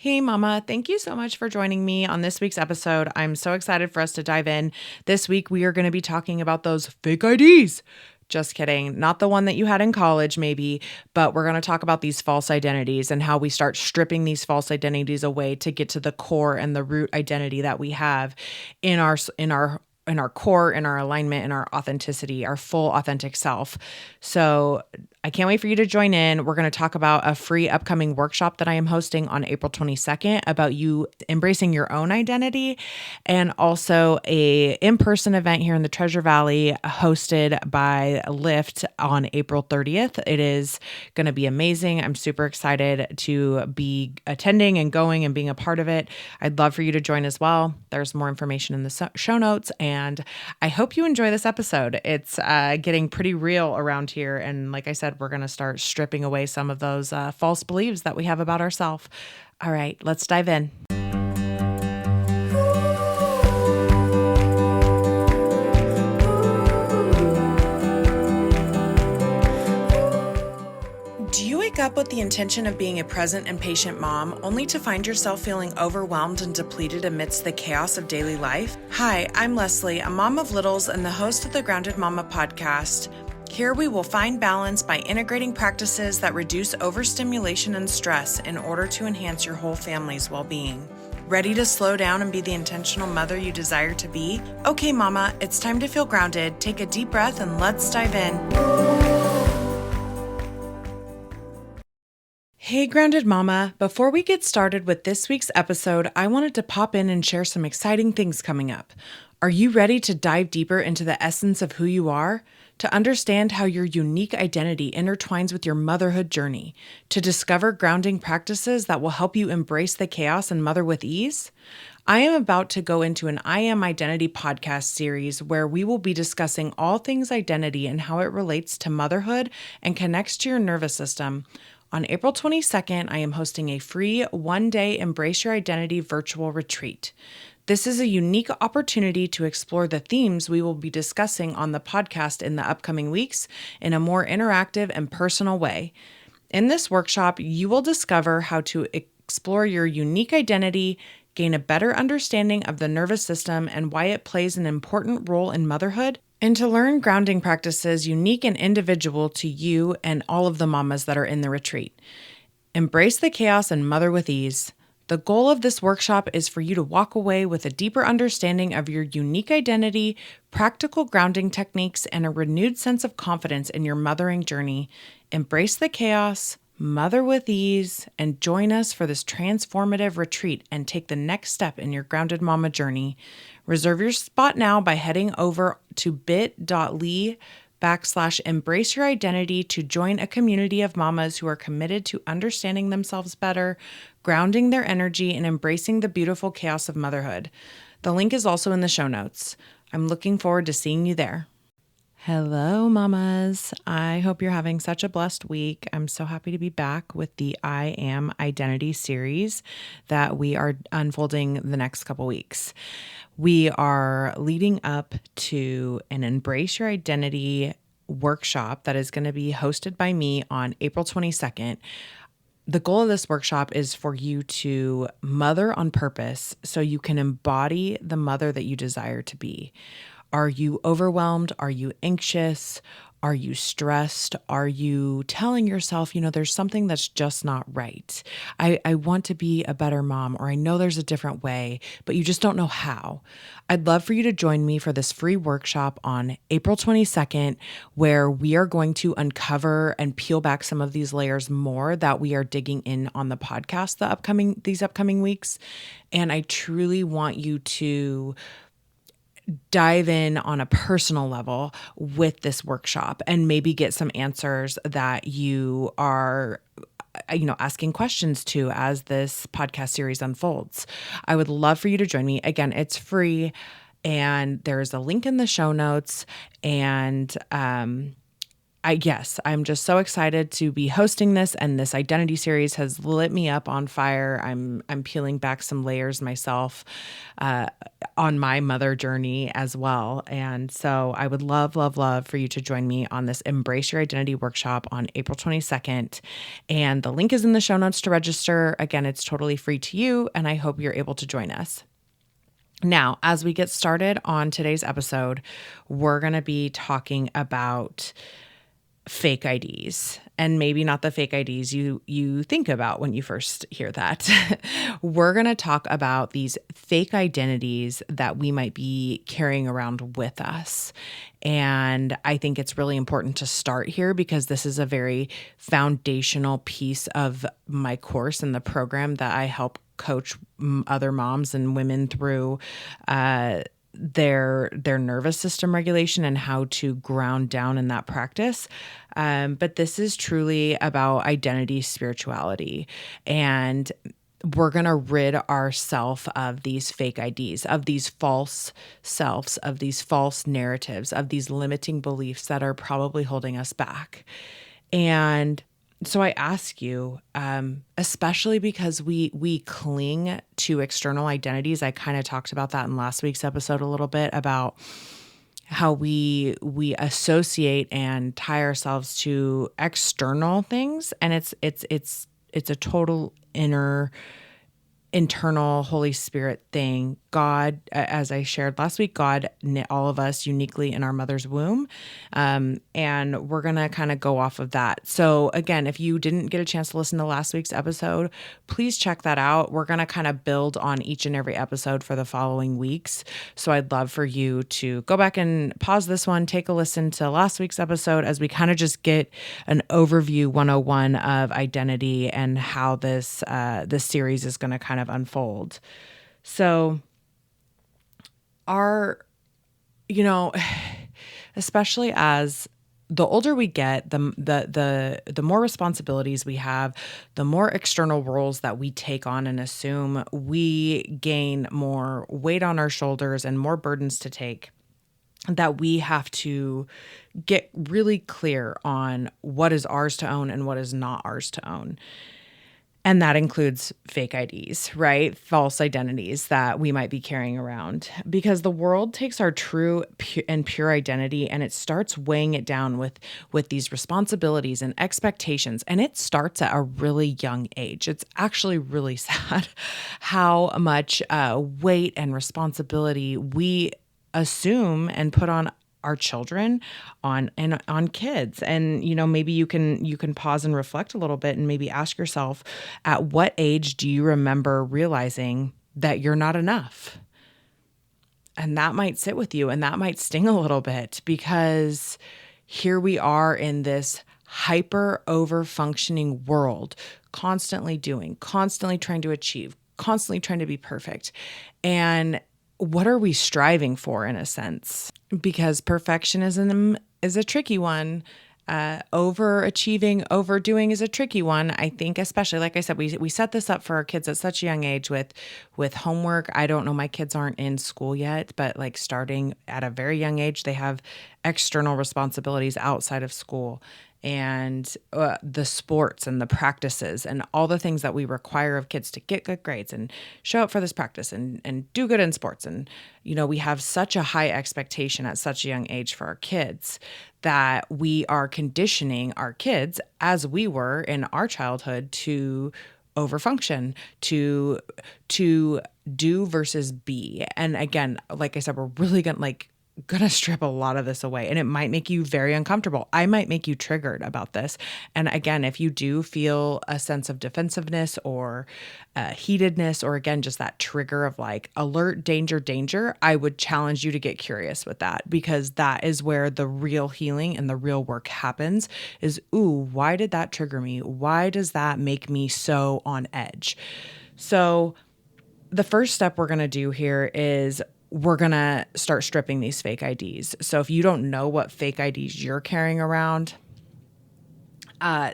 Hey, Mama. Thank you so much for joining me on this week's episode. I'm so excited for us to dive in. This week, we are going to be talking about those fake IDs. Just kidding. Not the one that you had in college, maybe, but we're going to talk about these false identities and how we start stripping these false identities away to get to the core and the root identity that we have in our core, in our alignment, in our authenticity, our full authentic self. So I can't wait for you to join in. We're going to talk about a free upcoming workshop that I am hosting on April 22nd about you embracing your own identity, and also a in-person event here in the Treasure Valley hosted by Lyft on April 30th. It is going to be amazing. I'm super excited to be attending and going and being a part of it. I'd love for you to join as well. There's more information in the show notes, and I hope you enjoy this episode. It's getting pretty real around here, and like I said, we're going to start stripping away some of those false beliefs that we have about ourselves. All right, let's dive in. Do you wake up with the intention of being a present and patient mom, only to find yourself feeling overwhelmed and depleted amidst the chaos of daily life? Hi, I'm Lesley, a mom of littles and the host of the Grounded Mama podcast. Here we will find balance by integrating practices that reduce overstimulation and stress in order to enhance your whole family's well-being. Ready to slow down and be the intentional mother you desire to be? Okay, Mama, it's time to feel grounded. Take a deep breath and let's dive in. Hey, Grounded Mama. Before we get started with this week's episode, I wanted to pop in and share some exciting things coming up. Are you ready to dive deeper into the essence of who you are? To understand how your unique identity intertwines with your motherhood journey? To discover grounding practices that will help you embrace the chaos and mother with ease? I am about to go into an I Am Identity podcast series where we will be discussing all things identity and how it relates to motherhood and connects to your nervous system. On April 22nd, I am hosting a free one-day Embrace Your Identity virtual retreat. This is a unique opportunity to explore the themes we will be discussing on the podcast in the upcoming weeks in a more interactive and personal way. In this workshop, you will discover how to explore your unique identity, gain a better understanding of the nervous system and why it plays an important role in motherhood, and to learn grounding practices unique and individual to you and all of the mamas that are in the retreat. Embrace the chaos and mother with ease. The goal of this workshop is for you to walk away with a deeper understanding of your unique identity, practical grounding techniques, and a renewed sense of confidence in your mothering journey. Embrace the chaos, mother with ease, and join us for this transformative retreat and take the next step in your Grounded Mama journey. Reserve your spot now by heading over to bit.ly/embrace your identity to join a community of mamas who are committed to understanding themselves better, grounding their energy, and embracing the beautiful chaos of motherhood. The link is also in the show notes. I'm looking forward to seeing you there. Hello, mamas. I hope you're having such a blessed week. I'm so happy to be back with the I Am Identity series that we are unfolding the next couple weeks. We are leading up to an Embrace Your Identity workshop that is going to be hosted by me on April 22nd. The goal of this workshop is for you to mother on purpose so you can embody the mother that you desire to be. Are you overwhelmed? Are you anxious? Are you stressed? Are you telling yourself, there's something that's just not right? I want to be a better mom, or I know there's a different way, but you just don't know how. I'd love for you to join me for this free workshop on April 22nd, where we are going to uncover and peel back some of these layers more that we are digging in on the podcast these upcoming weeks. And I truly want you to dive in on a personal level with this workshop and maybe get some answers that you are asking questions to as this podcast series unfolds. I would love for you to join me. Again, it's free and there's a link in the show notes, and Yes, I'm just so excited to be hosting this, and this identity series has lit me up on fire. I'm peeling back some layers myself on my mother journey as well. And so I would love, love, love for you to join me on this Embrace Your Identity workshop on April 22nd. And the link is in the show notes to register. Again, it's totally free to you, and I hope you're able to join us. Now, as we get started on today's episode, we're going to be talking about fake IDs, and maybe not the fake IDs you think about when you first hear that. We're going to talk about these fake identities that we might be carrying around with us. And I think it's really important to start here because this is a very foundational piece of my course and the program that I help coach other moms and women through their nervous system regulation and how to ground down in that practice. But this is truly about identity spirituality. And we're going to rid ourselves of these fake IDs, of these false selves, of these false narratives, of these limiting beliefs that are probably holding us back. And so I ask you, especially because we cling to external identities. I kind of talked about that in last week's episode a little bit about how we associate and tie ourselves to external things, and it's a total internal Holy Spirit thing. God, as I shared last week, God knit all of us uniquely in our mother's womb. And we're going to kind of go off of that. So again, if you didn't get a chance to listen to last week's episode, please check that out. We're going to kind of build on each and every episode for the following weeks. So I'd love for you to go back and pause this one, take a listen to last week's episode as we kind of just get an overview 101 of identity and how this series is going to kind of unfold. So especially as the older we get, the more responsibilities we have, the more external roles that we take on and assume, we gain more weight on our shoulders and more burdens to take, that we have to get really clear on what is ours to own and what is not ours to own. And that includes fake IDs, right? False identities that we might be carrying around, because the world takes our true and pure identity and it starts weighing it down with these responsibilities and expectations. And it starts at a really young age. It's actually really sad how much weight and responsibility we assume and put on our children, on kids. And maybe you can pause and reflect a little bit and maybe ask yourself, at what age do you remember realizing that you're not enough? And that might sit with you and that might sting a little bit, because here we are in this hyper over functioning world, constantly doing, constantly trying to achieve, constantly trying to be perfect. And what are we striving for, in a sense? Because perfectionism is a tricky one. Overachieving, overdoing is a tricky one. I think, especially, like I said, we set this up for our kids at such a young age with homework. I don't know, my kids aren't in school yet, but like starting at a very young age, they have external responsibilities outside of school. And the sports and the practices and all the things that we require of kids to get good grades and show up for this practice and do good in sports. And, we have such a high expectation at such a young age for our kids that we are conditioning our kids, as we were in our childhood, to overfunction, to do versus be. And again, like I said, we're really gonna strip a lot of this away, and it might make you very uncomfortable. I might make you triggered about this. And again, if you do feel a sense of defensiveness or heatedness, or again, just that trigger of like alert, danger, I would challenge you to get curious with that, because that is where the real healing and the real work happens. Is, ooh, why did that trigger me? Why does that make me so on edge? So the first step we're going to do here is we're going to start stripping these fake IDs. So if you don't know what fake IDs you're carrying around,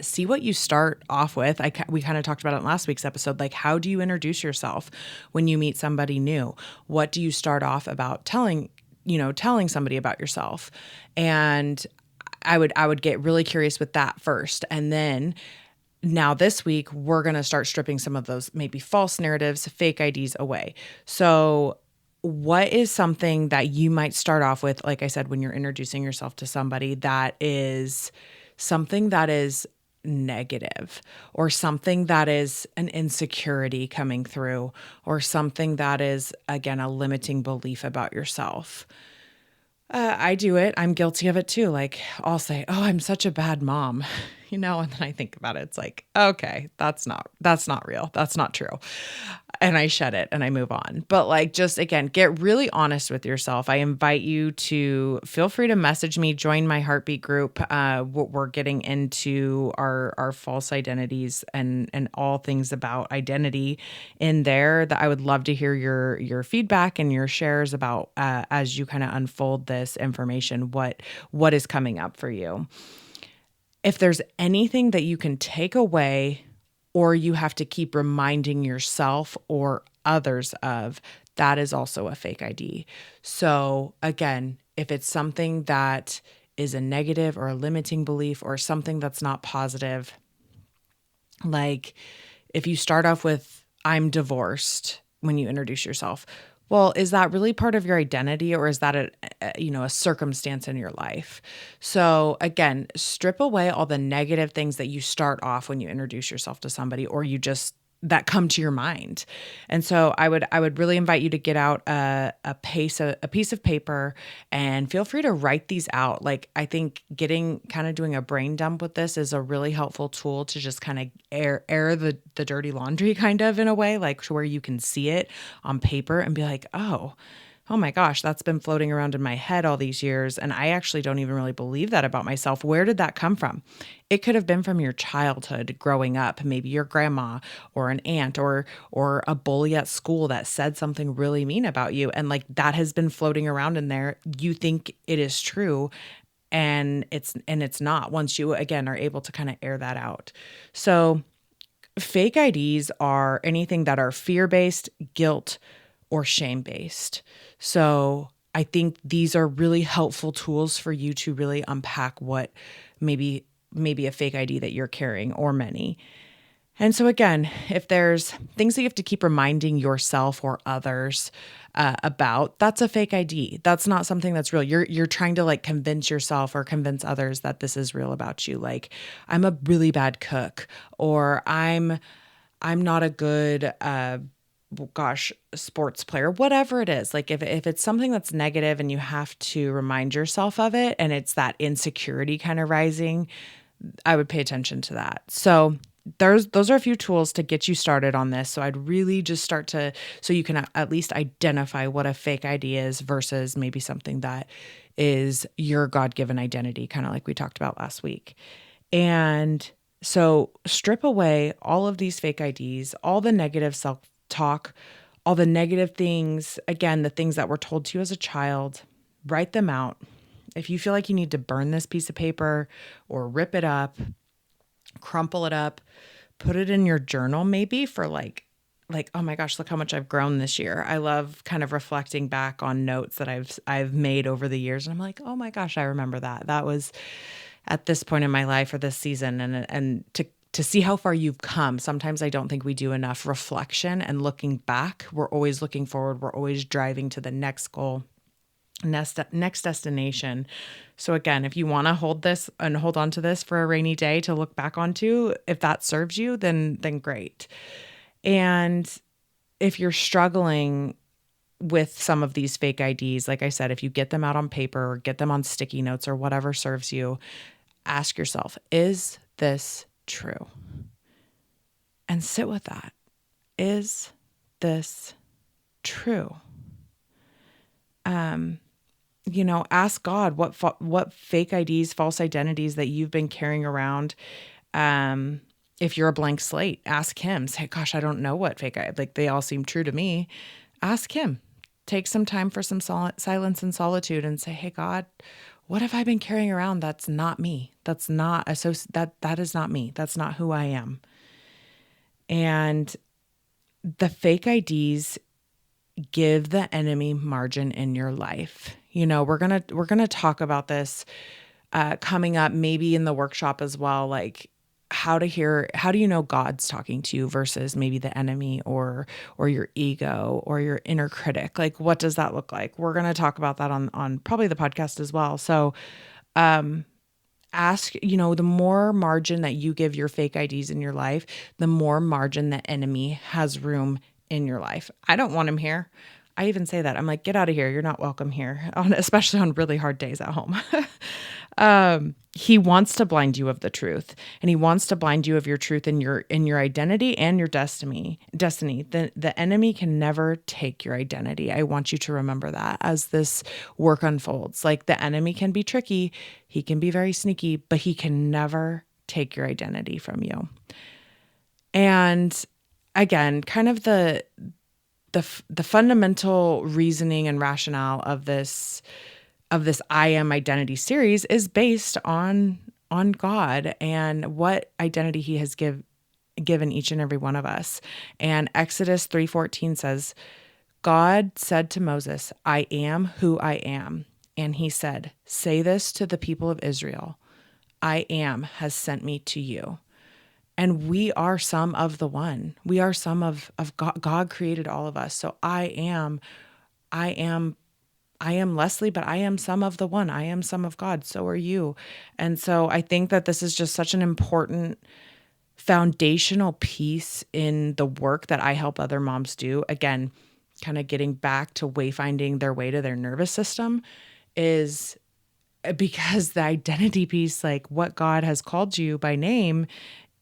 see what you start off with. We kind of talked about it in last week's episode. Like, how do you introduce yourself when you meet somebody new? What do you start off about telling somebody about yourself? And I would get really curious with that first. And then now this week, we're going to start stripping some of those maybe false narratives, fake IDs away. So what is something that you might start off with, like I said, when you're introducing yourself to somebody, that is something that is negative, or something that is an insecurity coming through, or something that is, again, a limiting belief about yourself? I do it. I'm guilty of it too. Like, I'll say, "Oh, I'm such a bad mom," and then I think about it. It's like, okay, that's not real. That's not true. And I shut it and I move on. But like, just again, get really honest with yourself. I invite you to feel free to message me, join my heartbeat group. We're getting into our false identities and all things about identity in there. That I would love to hear your feedback and your shares about as you kind of unfold this information, what is coming up for you. If there's anything that you can take away, or you have to keep reminding yourself or others of, that is also a fake ID. So again, if it's something that is a negative or a limiting belief, or something that's not positive, like if you start off with, "I'm divorced," when you introduce yourself, well, is that really part of your identity, or is that a circumstance in your life? So again, strip away all the negative things that you start off when you introduce yourself to somebody, or you just that come to your mind. And so I would really invite you to get out a piece of paper, and feel free to write these out. Like, I think doing a brain dump with this is a really helpful tool to just kind of air the dirty laundry, kind of, in a way, like, to where you can see it on paper and be like, oh my gosh, that's been floating around in my head all these years, and I actually don't even really believe that about myself. Where did that come from? It could have been from your childhood growing up, maybe your grandma or an aunt or a bully at school that said something really mean about you, and like, that has been floating around in there. You think it is true, and it's not, once you again are able to kind of air that out. So fake IDs are anything that are fear-based, guilt, or shame-based. So I think these are really helpful tools for you to really unpack what maybe a fake ID that you're carrying, or many. And so again, if there's things that you have to keep reminding yourself or others about, that's a fake ID. That's not something that's real. You're trying to like convince yourself or convince others that this is real about you. Like, "I'm a really bad cook," or I'm not a good sports player, whatever it is. Like, if it's something that's negative and you have to remind yourself of it, and it's that insecurity kind of rising, I would pay attention to that. So those are a few tools to get you started on this. So I'd really just so you can at least identify what a fake ID is versus maybe something that is your God-given identity, kind of like we talked about last week. And so strip away all of these fake IDs, all the negative self-talk, all the negative things, again, the things that were told to you as a child. Write them out. If you feel like you need to burn this piece of paper or rip it up, crumple it up, put it in your journal, maybe for like, oh my gosh, look how much I've grown this year. I love kind of reflecting back on notes that I've made over the years. And I'm like, oh my gosh, I remember that. That was at this point in my life, or this season. And to see how far you've come. Sometimes I don't think we do enough reflection and looking back. We're always looking forward. We're always driving to the next goal, next destination. So again, if you want to hold on to this for a rainy day to look back onto, if that serves you, then great. And if you're struggling with some of these fake IDs, like I said, if you get them out on paper or get them on sticky notes or whatever serves you, ask yourself, is this true? And sit with that. Is this true? Ask God what fake IDs, false identities that you've been carrying around. If you're a blank slate, ask him. Say, gosh, I don't know what fake like they all seem true to me. Ask him. Take some time for some silence and solitude, and say, hey, God, what have I been carrying around that's not me? That's not that is not me. That's not who I am. And the fake IDs give the enemy margin in your life. We're going to talk about this coming up maybe in the workshop as well, like how do you know God's talking to you versus maybe the enemy or your ego or your inner critic? Like, what does that look like? We're going to talk about that on probably the podcast as well. So, ask, the more margin that you give your fake IDs in your life, the more margin the enemy has room in your life. I don't want him here. I even say that. I'm like, get out of here. You're not welcome here, especially on really hard days at home. He wants to blind you of the truth, and he wants to blind you of your truth in your identity and your destiny. The enemy can never take your identity. I want you to remember that as this work unfolds. Like, the enemy can be tricky, he can be very sneaky, but he can never take your identity from you. And again, kind of the fundamental reasoning and rationale of this I Am Identity series is based on God and what identity he has given each and every one of us. And Exodus 3:14 says, God said to Moses, I am who I am. And he said, say this to the people of Israel, I am has sent me to you. And we are some of the one. We are some of God. God created all of us. So I am Lesley, but I am some of the one. I am some of God. So are you. And so I think that this is just such an important foundational piece in the work that I help other moms do. Again, kind of getting back to wayfinding their way to their nervous system, is because the identity piece, like what God has called you by name,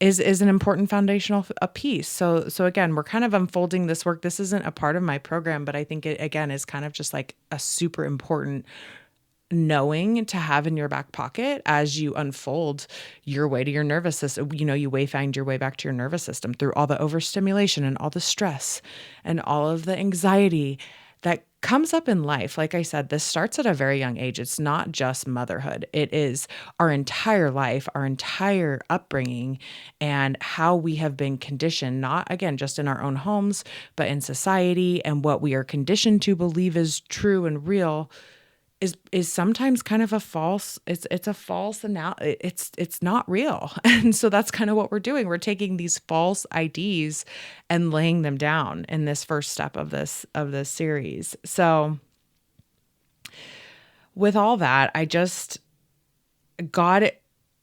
is an important foundational piece. So again, we're kind of unfolding this work. This isn't a part of my program, but I think it, again, is kind of just like a super important knowing to have in your back pocket as you unfold your way to your nervous system. You find your way back to your nervous system through all the overstimulation and all the stress and all of the anxiety that comes up in life. Like I said, this starts at a very young age. It's not just motherhood. It is our entire life, our entire upbringing, and how we have been conditioned, not again, just in our own homes, but in society, and what we are conditioned to believe is true and real is sometimes kind of a false, it's a false it's not real. And so that's kind of what we're doing. We're taking these false IDs and laying them down in this first step of this series. So with all that, God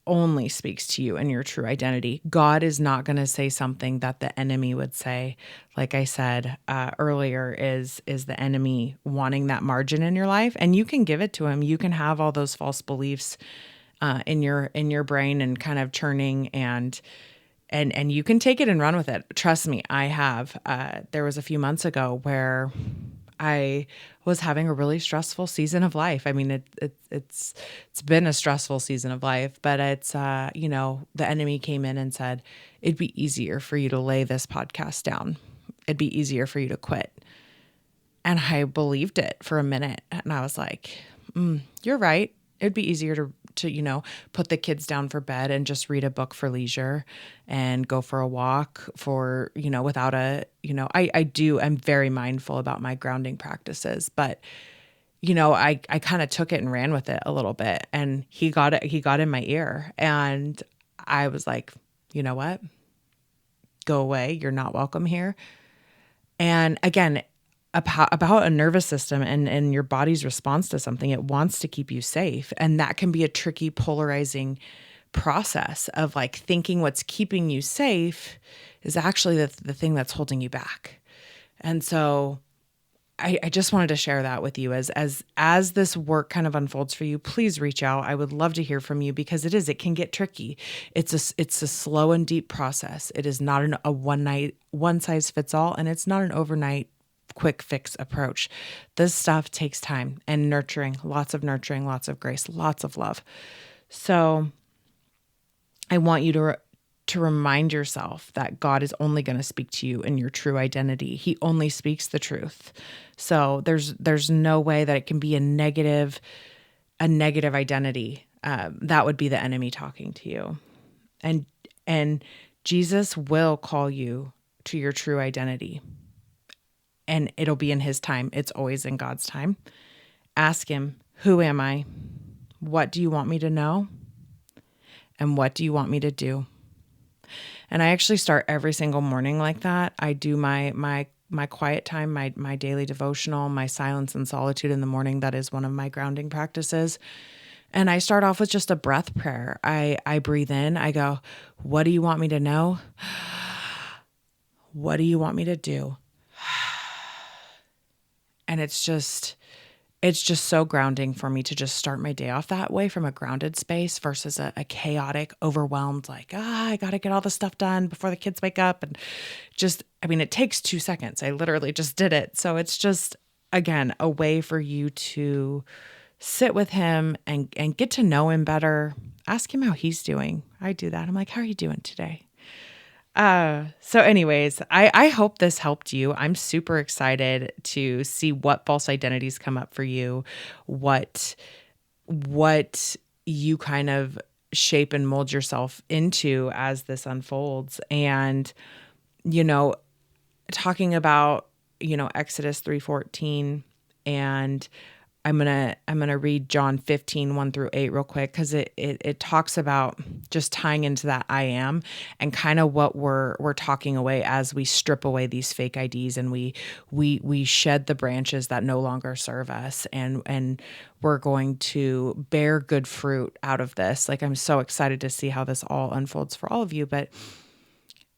only speaks to you in your true identity. God is not going to say something that the enemy would say. Like I said earlier, is the enemy wanting that margin in your life, and you can give it to him. You can have all those false beliefs in your brain and kind of churning, and you can take it and run with it. Trust me, I have. There was a few months ago where I was having a really stressful season of life. I mean, it's been a stressful season of life, but it's, the enemy came in and said, it'd be easier for you to lay this podcast down. It'd be easier for you to quit. And I believed it for a minute. And I was like, you're right. It'd be easier to put the kids down for bed and just read a book for leisure and go for a walk without I'm very mindful about my grounding practices, but I kind of took it and ran with it a little bit, and he got in my ear, and I was like, you know what? Go away. You're not welcome here. And again, about a nervous system and your body's response to something, it wants to keep you safe. And that can be a tricky, polarizing process of like thinking what's keeping you safe is actually the thing that's holding you back. And so I just wanted to share that with you as this work kind of unfolds for you. Please reach out. I would love to hear from you, because it can get tricky. It's a slow and deep process. It is not a one size fits all, and it's not an overnight quick fix approach. This stuff takes time and nurturing, lots of grace, lots of love. So I want you to remind yourself that God is only going to speak to you in your true identity. He only speaks the truth. So there's no way that it can be a negative identity. That would be the enemy talking to you. And Jesus will call you to your true identity. And it'll be in his time. It's always in God's time. Ask him, who am I? What do you want me to know? And what do you want me to do? And I actually start every single morning like that. I do my quiet time, my daily devotional, my silence and solitude in the morning. That is one of my grounding practices. And I start off with just a breath prayer. I breathe in. I go, what do you want me to know? What do you want me to do? And it's just so grounding for me to just start my day off that way from a grounded space versus a chaotic, overwhelmed, like, I got to get all the stuff done before the kids wake up. And it takes 2 seconds. I literally just did it. So it's just, again, a way for you to sit with him and get to know him better. Ask him how he's doing. I do that. I'm like, how are you doing today? So anyways, I hope this helped you. I'm super excited to see what false identities come up for you, what you kind of shape and mold yourself into as this unfolds. And, talking about, Exodus 3:14, and I'm gonna read John 15, 1-8 real quick, because it talks about just tying into that I am and kind of what we're talking away as we strip away these fake IDs and we shed the branches that no longer serve us, and we're going to bear good fruit out of this. Like, I'm so excited to see how this all unfolds for all of you. But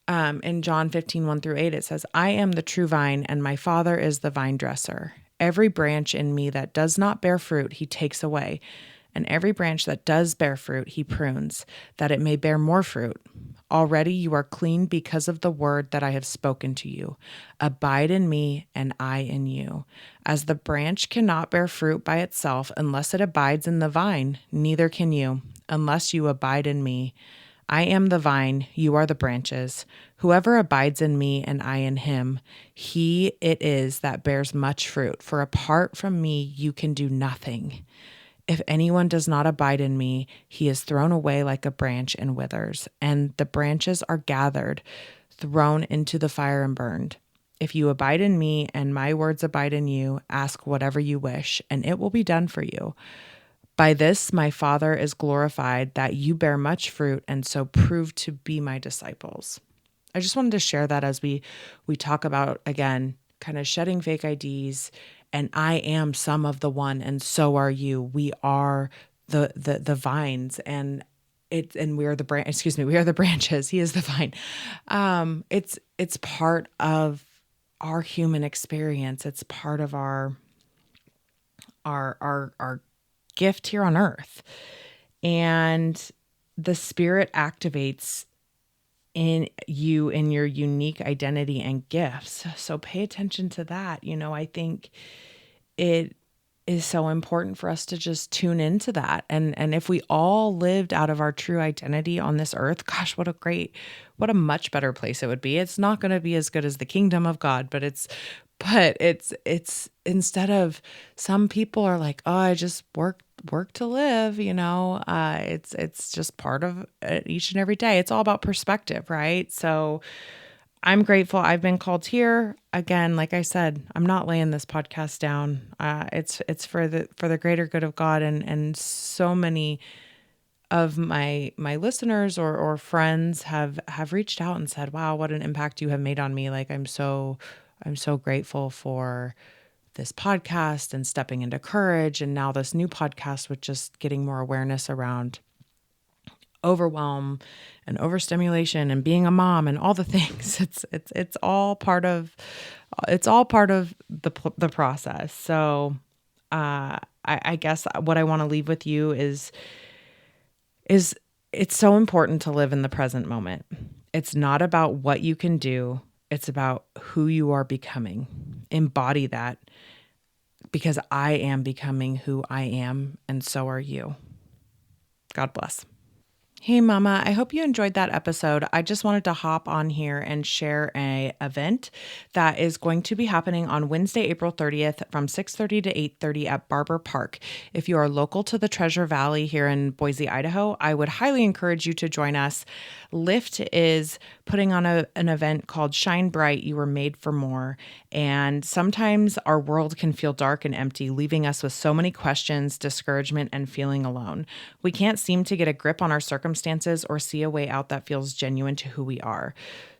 in John 15, 1-8, it says, I am the true vine, and my Father is the vine dresser. Every branch in me that does not bear fruit, he takes away. And every branch that does bear fruit, he prunes, that it may bear more fruit. Already you are clean because of the word that I have spoken to you. Abide in me, and I in you. As the branch cannot bear fruit by itself unless it abides in the vine, neither can you, unless you abide in me. I am the vine, you are the branches. Whoever abides in me and I in him, he it is that bears much fruit. For apart from me, you can do nothing. If anyone does not abide in me, he is thrown away like a branch and withers, and the branches are gathered, thrown into the fire and burned. If you abide in me and my words abide in you, ask whatever you wish, and it will be done for you. By this, my Father is glorified, that you bear much fruit and so prove to be my disciples. I just wanted to share that as we talk about, again, kind of shedding fake IDs, and I am some of the one, and so are you. We are the vines, and we are the branches. He is the vine. It's part of our human experience. It's part of our gift here on earth. And the Spirit activates in you in your unique identity and gifts. So pay attention to that. I think it is so important for us to just tune into that. And if we all lived out of our true identity on this earth, gosh, what a much better place it would be. It's not going to be as good as the kingdom of God, but it's instead of, some people are like, oh, I just work to live, it's just part of each and every day. It's all about perspective, right? So I'm grateful I've been called here. Again, like I said, I'm not laying this podcast down. It's for the greater good of God, and so many of my listeners or friends have reached out and said, wow, what an impact you have made on me. Like, I'm so grateful for this podcast and stepping into courage, and now this new podcast with just getting more awareness around overwhelm and overstimulation and being a mom and all the things. It's all part of the process. So I guess what I want to leave with you is it's so important to live in the present moment. It's not about what you can do. It's about who you are becoming. Embody that, because I am becoming who I am, and so are you. God bless. Hey Mama, I hope you enjoyed that episode. I just wanted to hop on here and share an event that is going to be happening on Wednesday, April 30th from 6:30 to 8:30 at Barber Park. If you are local to the Treasure Valley here in Boise, Idaho, I would highly encourage you to join us. Lyft is putting on an event called Shine Bright, You Were Made for More. And sometimes our world can feel dark and empty, leaving us with so many questions, discouragement, and feeling alone. We can't seem to get a grip on our circumstances or see a way out that feels genuine to who we are.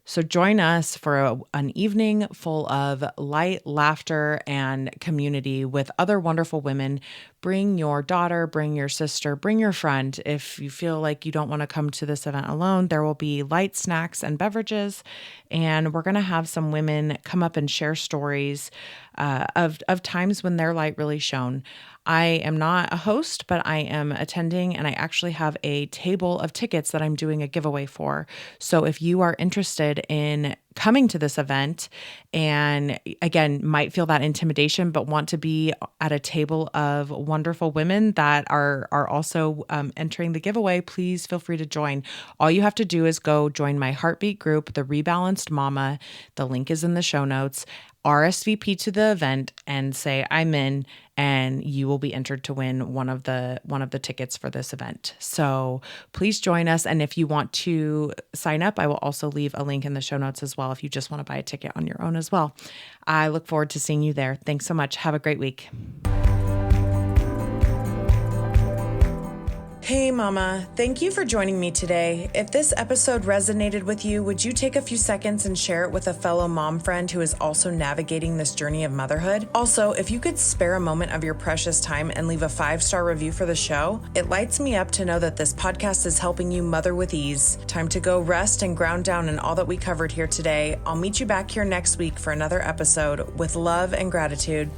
So join us for an evening full of light, laughter, and community with other wonderful women. Bring your daughter, bring your sister, bring your friend. If you feel like you don't want to come to this event alone, there will be light snacks and beverages. And we're going to have some women come up and share stories of times when their light really shone. I am not a host, but I am attending, and I actually have a table of tickets that I'm doing a giveaway for. So if you are interested in coming to this event and again, might feel that intimidation, but want to be at a table of wonderful women that are also entering the giveaway, please feel free to join. All you have to do is go join my heartbeat group, the Rebalanced Mama. The link is in the show notes. RSVP to the event and say I'm in, and you will be entered to win one of the tickets for this event. So please join us. And if you want to sign up, I will also leave a link in the show notes as well if you just want to buy a ticket on your own as well. I look forward to seeing you there. Thanks so much. Have a great week. Hey Mama, thank you for joining me today. If this episode resonated with you, would you take a few seconds and share it with a fellow mom friend who is also navigating this journey of motherhood? Also, if you could spare a moment of your precious time and leave a 5-star review for the show, it lights me up to know that this podcast is helping you mother with ease. Time to go rest and ground down in all that we covered here today. I'll meet you back here next week for another episode with love and gratitude.